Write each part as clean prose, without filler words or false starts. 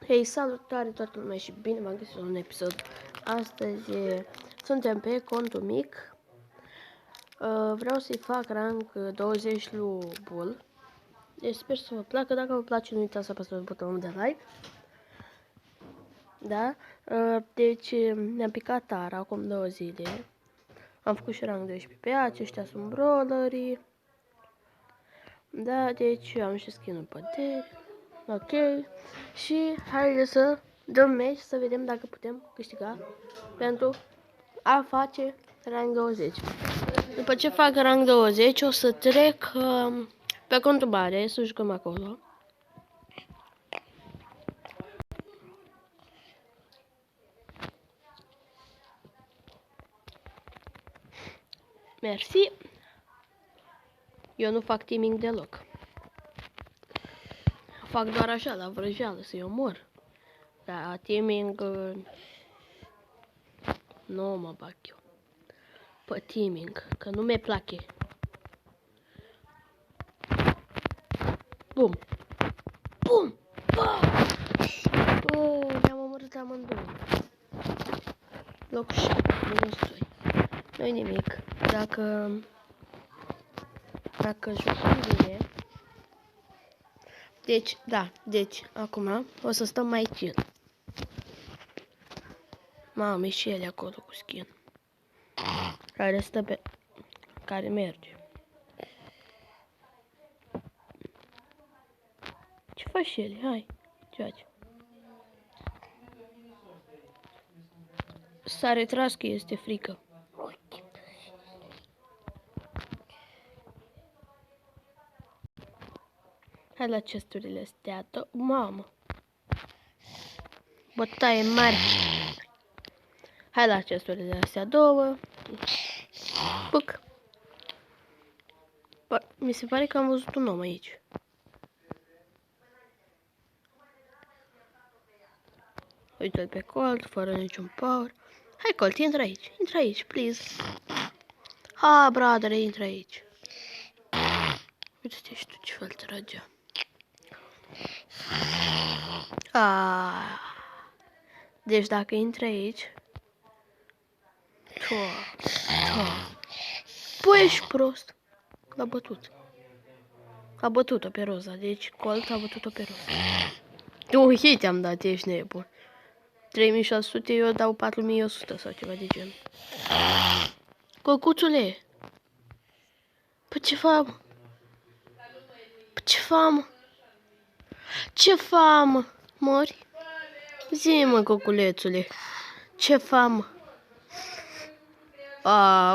Hei, salutare toată lumea și bine v-am găsit la un episod. Astăzi suntem pe contul mic. Vreau să-i fac rank 20 lui Bull. Deci sper să vă placă. Dacă vă place, nu uitați să apăsați butonul de like. Da? Deci ne-am picat tara acum 2 zile. Am făcut și rank 12 pe aceștia sunt brawlerii. Da, deci am și skin-ul păderi. Ok. Și haideți să dăm match să vedem dacă putem câștiga pentru a face rank 20. După ce fac rank 20 o să trec pe contul mare să jucăm acolo. Mersi. Eu nu fac teaming deloc. Fac doar așa, la vrăjeală, să-i omor. Dar teaming nu mă bag eu pe teaming, că nu mi-e place. Bum! Bum! Ne-am omorât amândouă. Locul 7, -2. Nu-i nimic. Dacă jucăm bine. Deci, acum o să stăm mai chill. Mamă, e și ele acolo cu skin. Care stă pe... care merge. Ce faci ele? Hai, joace. S-a retras că este frică. Hai la chesturile astea. Mamă. Bătaie mare. Hai la chesturile astea două. Puc. Mi se pare că am văzut un om aici. Uite-l pe Colt, fără niciun power. Hai Colt, intră aici, please. Ha, brother, intră aici. Uite-te și tu ce fel trăgea. Deci dacă intră aici... Păi, ești prost. L-a bătut. A bătut-o pe Roza. Deci Colt a bătut-o pe Roza. Un hit am dat, ești nebun. 3600, eu dau 4100 sau ceva de genul. Cocuțule! Păi ce fam? Ce fam? Mori? Zi-mă, coculețule. Ce fam?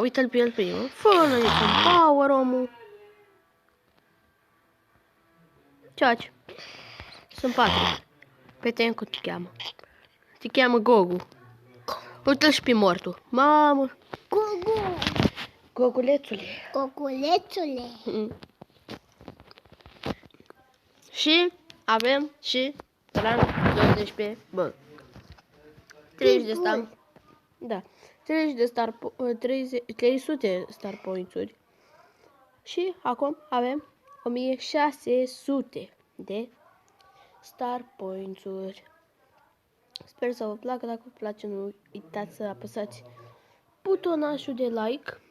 Uite-l pe el primul. Fă-l niciun power, omul. Ceaci. Sunt 4. Pe tine cum te cheamă? Te cheamă Gogu. Uite-l și pe mortul. Mamă. Gogu. Gogulețule. Și avem și rank 12. Bă. 30 de star. Da. 30 de star 300 star points-uri. Și acum avem 1600 de star points-uri. Sper să vă placă. Dacă vă place, nu uitați să apăsați butonașul de like.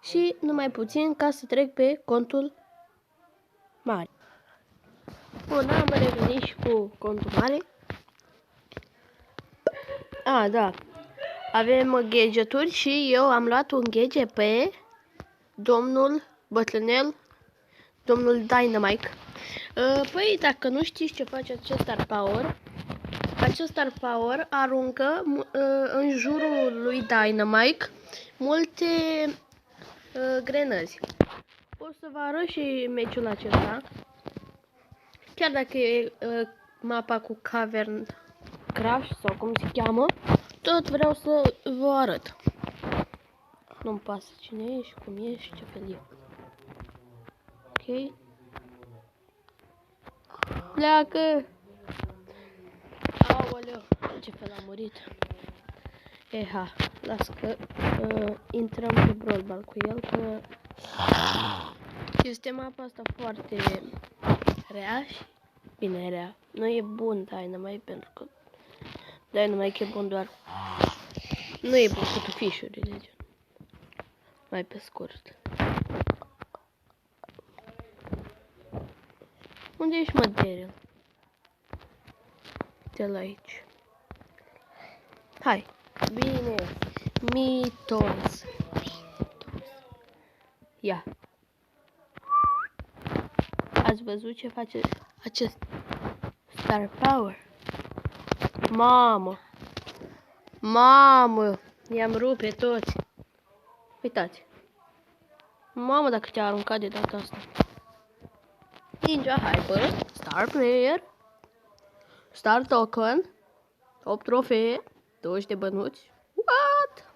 Și numai puțin ca să trec pe contul mare. Bun, am revenit și cu contul mare. Da. Avem gadgeturi și eu am luat un gadget pe domnul bătrânel, domnul Dynamite. Păi, dacă nu știți ce face acest Star Power, acest Star Power aruncă în jurul lui Dynamite multe grenăzi. O să vă arăt și meciul acesta. Chiar dacă e mapa cu Cavern Crash sau cum se cheamă, tot vreau să vă arăt. Nu-mi pasă cine e și cum e și ce fel e. Ok. Pleacă! Aoleu, ce fel a murit. Las că intrăm pe Brawl Ball cu el, că este mapa asta foarte rea și Bine, rea. Nu e bun Dynamite pentru că Dynamite e bun doar... Nu e bun cu tufișurile, gen. Mai pe scurt. Unde ești, mă, Daryl? De-l aici. Hai. Bine. Mitos. Ia. Ați văzut ce face acest Star Power? Mamă. Mamă. I-am rupt pe toți. Uitați. Mamă, dacă te-a aruncat de data asta. Ninja Hyper. Star Player. Star Token. 8 trofee. 20 de bănuți. What?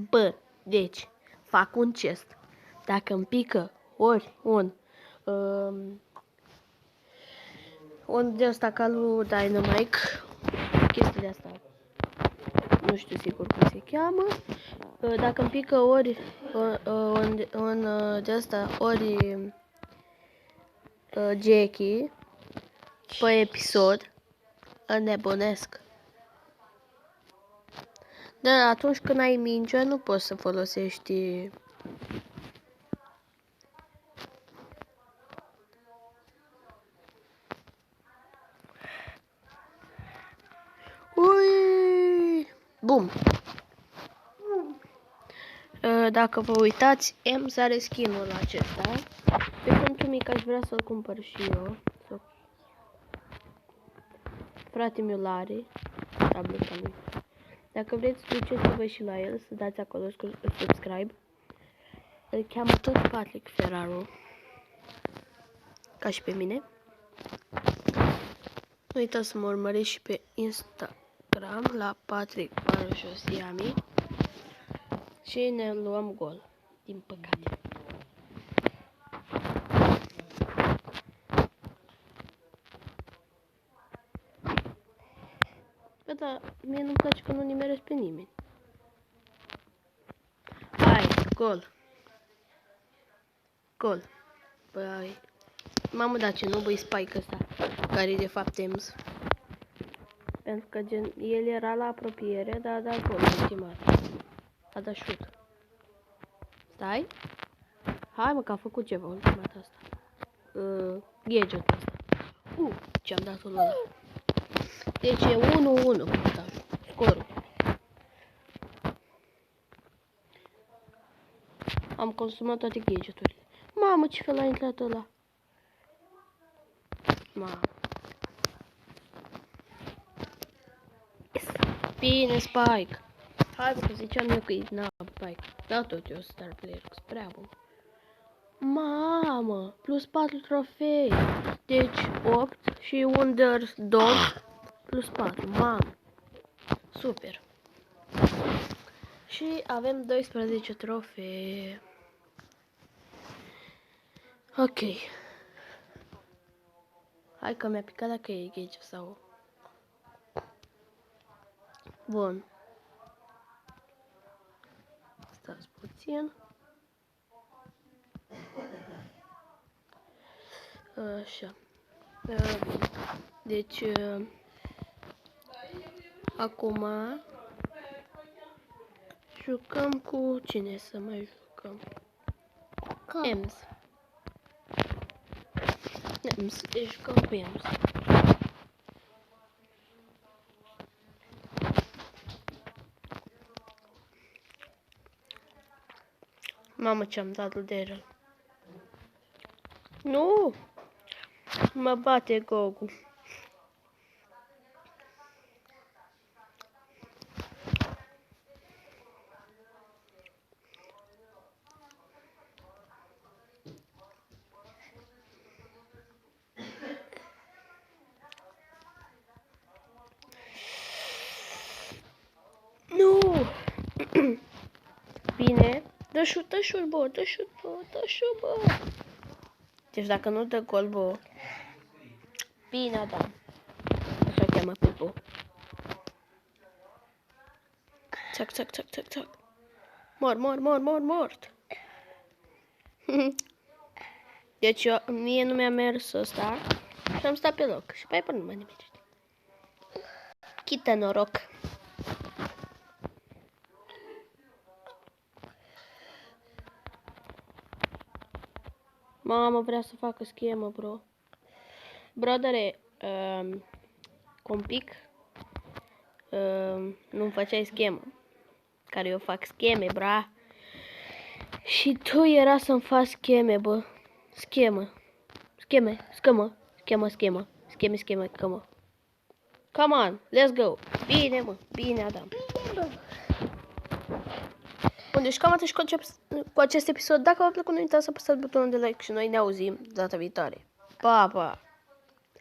Bă, deci, fac un chest. Dacă îmi pică ori un de asta ca lui Dynamite, chestia de asta, nu știu sigur cum se cheamă, dacă îmi pică ori un de asta, ori Jackie, pe episod, înnebunesc. Dar atunci când ai mingea, nu poți să folosești... Ui! Bum! Dacă vă uitați, Ems are skin-ul acesta. Pe contul mic aș vrea să-l cumpăr și eu. Frate meu l-are. Tableta lui. Dacă vreți, duceți-vă și la el, să dați acolo subscribe. Îl cheamă tot Patrick Ferraro. Ca și pe mine. Nu uitați să mă urmăriți și pe Instagram la Patrick Parojosiami. Și ne luăm gol. Din păcate. Bă, dar mie nu-mi place că nu nimeresc pe nimeni. Hai, gol. Gol. Băi. Mamă, da, ce nu băi Spike ăsta, care e de fapt Ems. Pentru că gen, el era la apropiere, dar a dat gol ultimat. A dat șut. Stai? Hai mă, că a făcut ceva ultimat asta. Gadget asta. Ce-am dat-o ăla. Deci e 1-1. Scorul. Am consumat toate gadgeturile. Mamă, ce fel a intrat ăla. Mamă. Yes. Bine, Spike. Hai, că ziceam eu că e Spike. Da, tot eu Star Player, că prea bun. Mamă, plus 4 trofei. Deci 8 și Wonder Dog plus 4. Mamă. Super. Și avem 12 trofee. Ok. Hai că mi-a picat dacă e gage sau... Bun. Stați puțin. Așa. Deci... Acum... Jucăm cu cine să mai jucăm? Ems. Ems. Jucăm cu Ems. Mamă, ce-am dat lui Daryl. Nu! Mă bate Gogu. Nu! Bine. Dă șut, bă, dă șut, bă. Deci dacă nu dă gol, bă. Bine, da. Așa cheamă pe bă. Țac. Mort. Deci mie nu mi-a mers ăsta și am stat pe loc. Și pe până nu mai nimic. Chită noroc. Mama vrea să facă schemă, bro. Brodere, cu un pic nu-mi făceai schemă. Care eu fac scheme, bra. Și tu era să-mi faci scheme, bă. Schemă. Come on, let's go. Bine, mă. Bine, Adam. Bun, deci cam atât și cu acest episod. Dacă v-a plăcut, nu uitați să apăsați butonul de like și noi ne auzim data viitoare. Pa, pa!